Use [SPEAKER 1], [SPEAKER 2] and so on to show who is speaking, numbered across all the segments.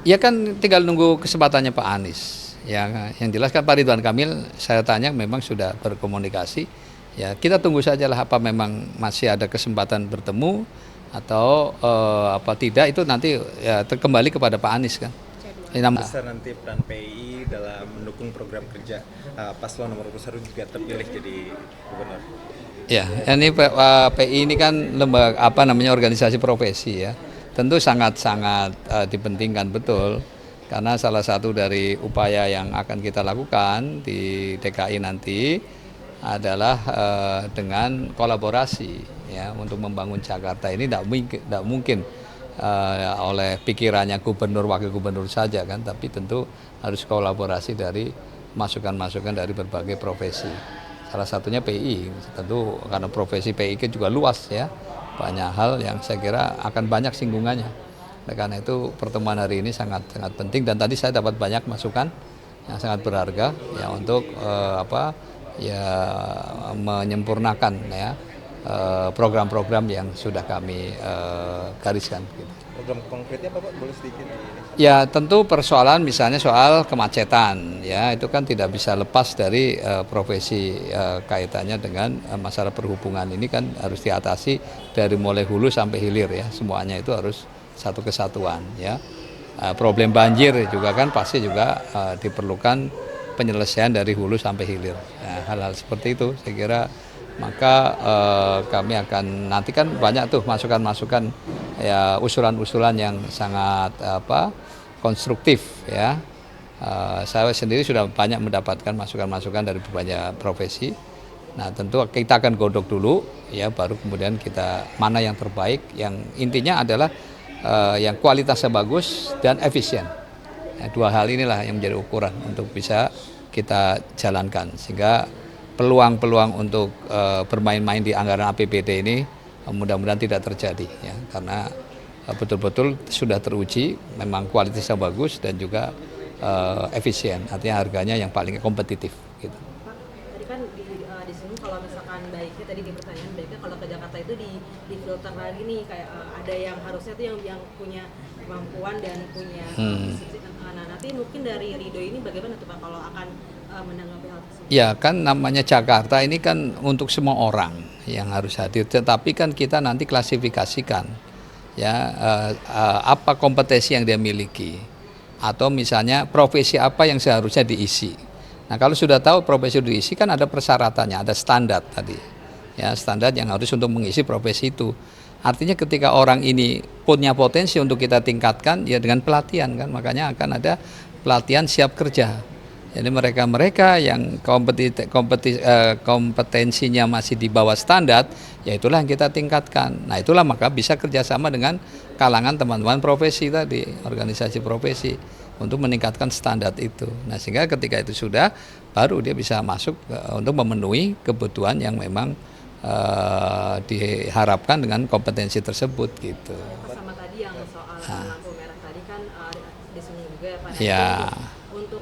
[SPEAKER 1] Ya kan tinggal nunggu kesempatannya Pak Anies. Ya, yang jelas kan Pak Ridwan Kamil saya tanya memang sudah berkomunikasi. Ya kita tunggu sajalah apa memang masih ada kesempatan bertemu atau apa tidak itu nanti ya kembali kepada Pak Anies kan.
[SPEAKER 2] Besar nanti peran PII dalam mendukung program kerja paslon nomor urut 1 juga terpilih jadi gubernur.
[SPEAKER 1] Ya, ini PI ini kan lembaga apa namanya organisasi profesi ya. Tentu sangat-sangat dipentingkan betul karena salah satu dari upaya yang akan kita lakukan di DKI nanti adalah dengan kolaborasi ya untuk membangun Jakarta ini tidak mungkin oleh pikirannya gubernur wakil gubernur saja kan, tapi tentu harus kolaborasi dari masukan-masukan dari berbagai profesi. Salah satunya PI, tentu karena profesi PI kan juga luas ya, banyak hal yang saya kira akan banyak singgungannya. Nah, karena itu pertemuan hari ini sangat penting dan tadi saya dapat banyak masukan yang sangat berharga ya untuk menyempurnakan ya program-program yang sudah kami gariskan.
[SPEAKER 2] Program konkretnya apa Pak? Boleh sedikit?
[SPEAKER 1] Ya tentu persoalan misalnya soal kemacetan ya itu kan tidak bisa lepas dari profesi kaitannya dengan masalah perhubungan ini kan harus diatasi dari mulai hulu sampai hilir ya semuanya itu harus satu kesatuan ya. Problem banjir juga kan pasti juga diperlukan penyelesaian dari hulu sampai hilir. Nah, hal-hal seperti itu saya kira maka kami akan nanti kan banyak tuh masukan-masukan ya usulan-usulan yang sangat konstruktif ya. Saya sendiri sudah banyak mendapatkan masukan-masukan dari banyak profesi. Nah tentu kita akan godok dulu ya baru kemudian kita mana yang terbaik yang intinya adalah yang kualitasnya bagus dan efisien. Nah, dua hal inilah yang menjadi ukuran untuk bisa kita jalankan sehingga peluang-peluang untuk bermain-main di anggaran APBD ini mudah-mudahan tidak terjadi ya karena betul-betul sudah teruji memang kualitasnya bagus dan juga efisien artinya harganya yang paling kompetitif gitu.
[SPEAKER 3] Pak, tadi kan di sini kalau misalkan baiknya tadi di pertanyaan baiknya kalau ke Jakarta itu di filter lagi nih kayak ada yang harusnya tuh yang punya kemampuan dan punya nah nanti mungkin dari Ridho ini bagaimana tuh Pak kalau akan menanggapi hal tersebut?
[SPEAKER 1] Ya kan namanya Jakarta ini kan untuk semua orang yang harus hadir tetapi kan kita nanti klasifikasikan ya apa kompetensi yang dia miliki atau misalnya profesi apa yang seharusnya diisi. Nah kalau sudah tahu profesi diisi kan ada persyaratannya, ada standar tadi ya standar yang harus untuk mengisi profesi itu. Artinya ketika orang ini punya potensi untuk kita tingkatkan ya dengan pelatihan kan makanya akan ada pelatihan siap kerja. Jadi mereka-mereka yang kompetensinya masih di bawah standar, ya itulah yang kita tingkatkan. Nah itulah maka bisa kerjasama dengan kalangan teman-teman profesi tadi, organisasi profesi untuk meningkatkan standar itu. Nah sehingga ketika itu sudah, baru dia bisa masuk untuk memenuhi kebutuhan yang memang diharapkan dengan kompetensi tersebut gitu.
[SPEAKER 3] Sama tadi yang soal lampu merah tadi kan disinggung juga ya Pak.
[SPEAKER 1] Ya.
[SPEAKER 3] Untuk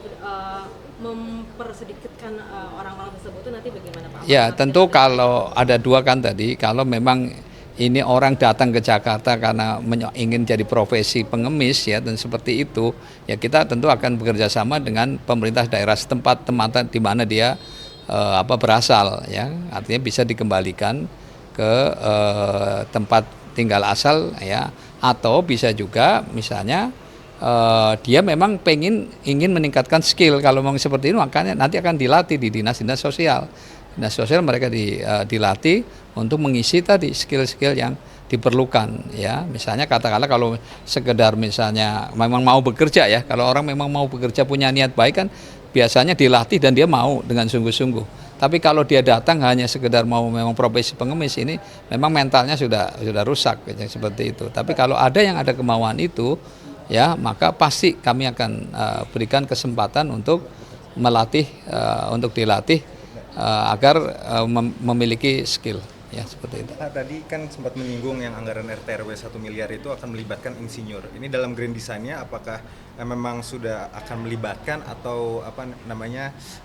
[SPEAKER 3] mempersedikitkan orang-orang tersebut itu nanti bagaimana Pak?
[SPEAKER 1] Ya tentu kalau ada dua kan tadi, kalau memang ini orang datang ke Jakarta karena ingin jadi profesi pengemis ya dan seperti itu, ya kita tentu akan bekerja sama dengan pemerintah daerah setempat di mana dia berasal ya, artinya bisa dikembalikan ke tempat tinggal asal ya, atau bisa juga misalnya dia memang ingin meningkatkan skill. Kalau memang seperti itu makanya nanti akan dilatih di dinas-dinas sosial. Dinas sosial mereka dilatih untuk mengisi tadi skill-skill yang diperlukan ya. Misalnya katakanlah kalau sekedar misalnya memang mau bekerja ya. Kalau orang memang mau bekerja punya niat baik kan biasanya dilatih dan dia mau dengan sungguh-sungguh. Tapi kalau dia datang hanya sekedar mau memang profesi pengemis ini memang mentalnya sudah rusak seperti itu. Tapi kalau ada yang ada kemauan itu ya maka pasti kami akan berikan kesempatan untuk dilatih agar memiliki skill ya seperti itu.
[SPEAKER 2] Tadi kan sempat menyinggung yang anggaran RT/RW 1 miliar itu akan melibatkan insinyur. Ini dalam grand design-nya apakah memang sudah akan melibatkan atau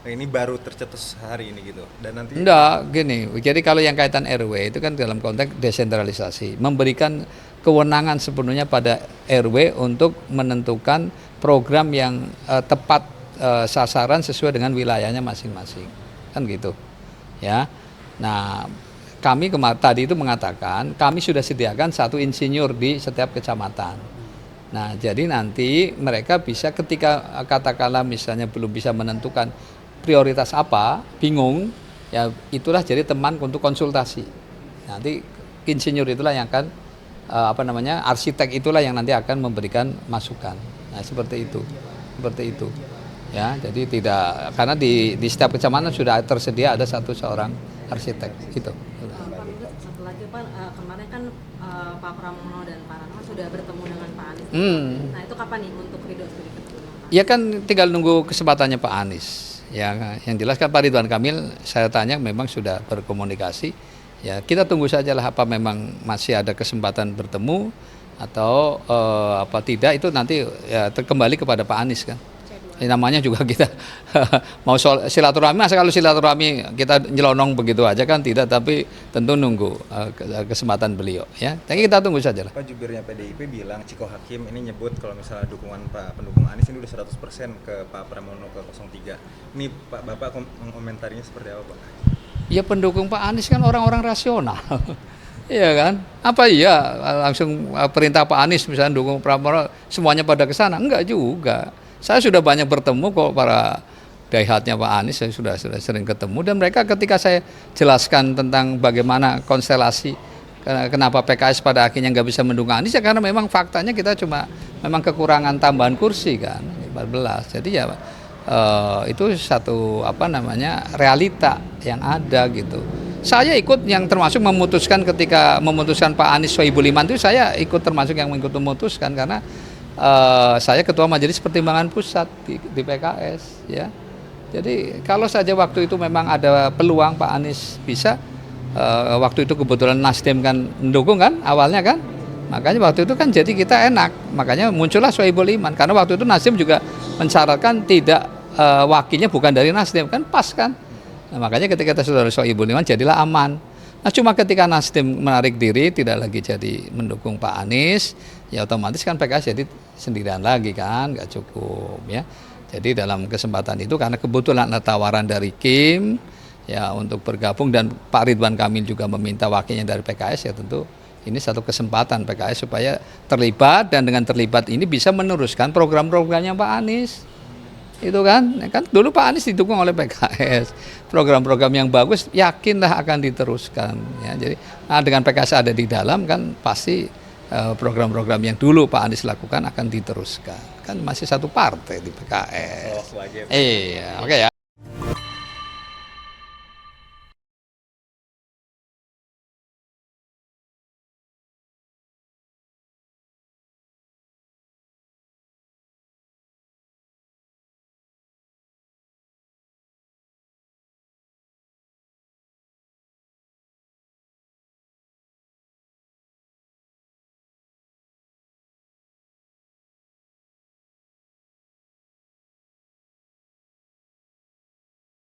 [SPEAKER 2] ini baru tercetus hari ini gitu? Dan nanti
[SPEAKER 1] enggak gini. Jadi kalau yang kaitan RW itu kan dalam konteks desentralisasi, memberikan kewenangan sepenuhnya pada RW untuk menentukan program yang tepat sasaran sesuai dengan wilayahnya masing-masing, kan gitu ya. Nah, kami tadi itu mengatakan kami sudah sediakan 1 insinyur di setiap kecamatan. Nah, jadi nanti mereka bisa ketika katakanlah misalnya belum bisa menentukan prioritas apa, bingung, ya itulah jadi teman untuk konsultasi. Nanti insinyur itulah yang akan arsitek itulah yang nanti akan memberikan masukan. Nah, seperti itu. Ya, jadi tidak, karena di setiap kecamatan sudah tersedia ada seorang arsitek itu.
[SPEAKER 3] Pak Menurut satu lagi Pak, kemarin kan Pak Pramono dan Pak Rano sudah bertemu dengan Pak Anies. Nah, itu kapan nih untuk Ridho sendiri ketemu dengan Pak?
[SPEAKER 1] Ya kan tinggal nunggu kesempatannya Pak Anies. Ya, yang jelas kan Pak Ridwan Kamil saya tanya memang sudah berkomunikasi. Ya, kita tunggu saja lah apa memang masih ada kesempatan bertemu atau apa tidak, itu nanti ya kembali kepada Pak Anies kan. Namanya juga kita mau silaturahmi, masa kalau silaturahmi kita nyelonong begitu aja kan tidak, tapi tentu nunggu kesempatan beliau ya. Tapi kita tunggu saja lah.
[SPEAKER 2] Pak jubirnya PDIP bilang Ciko Hakim ini nyebut kalau misalnya dukungan pendukung Anies ini udah 100% ke Pak Pramono ke 03. Ini Pak Bapak komentarinya seperti apa Pak?
[SPEAKER 1] Ya pendukung Pak Anies kan orang-orang rasional. Iya kan? Apa iya langsung perintah Pak Anies misalnya dukung Pramono semuanya pada ke sana? Enggak juga. Saya sudah banyak bertemu kok para daihatnya Pak Anies, saya sudah sering ketemu, dan mereka ketika saya jelaskan tentang bagaimana konstelasi kenapa PKS pada akhirnya nggak bisa mendukung Anies, ya karena memang faktanya kita cuma memang kekurangan tambahan kursi kan 14. Jadi ya itu satu realita yang ada gitu. Saya ikut yang termasuk memutuskan ketika memutuskan Pak Anies Sohibul Iman itu, saya ikut termasuk yang ikut memutuskan karena saya ketua majelis pertimbangan pusat di PKS ya. Jadi kalau saja waktu itu memang ada peluang Pak Anies bisa, waktu itu kebetulan Nasdem kan mendukung kan awalnya kan, makanya waktu itu kan jadi kita enak, makanya muncullah Sohibul Iman, karena waktu itu Nasdem juga mensyaratkan tidak wakilnya bukan dari Nasdem, kan pas kan. Nah, makanya ketika kita sudah Sohibul Iman jadilah aman. Nah, cuma ketika Nasdem menarik diri tidak lagi jadi mendukung Pak Anies, ya otomatis kan PKS jadi sendirian lagi kan, nggak cukup ya. Jadi dalam kesempatan itu karena kebetulan ada tawaran dari Kim ya untuk bergabung, dan Pak Ridwan Kamil juga meminta wakilnya dari PKS, ya tentu ini satu kesempatan PKS supaya terlibat, dan dengan terlibat ini bisa meneruskan program-programnya Pak Anies. Itu kan dulu Pak Anies didukung oleh PKS, program-program yang bagus yakinlah akan diteruskan ya. Jadi dengan PKS ada di dalam kan pasti program-program yang dulu Pak Anies lakukan akan diteruskan, kan masih satu partai di PKS. Iya, oke ya.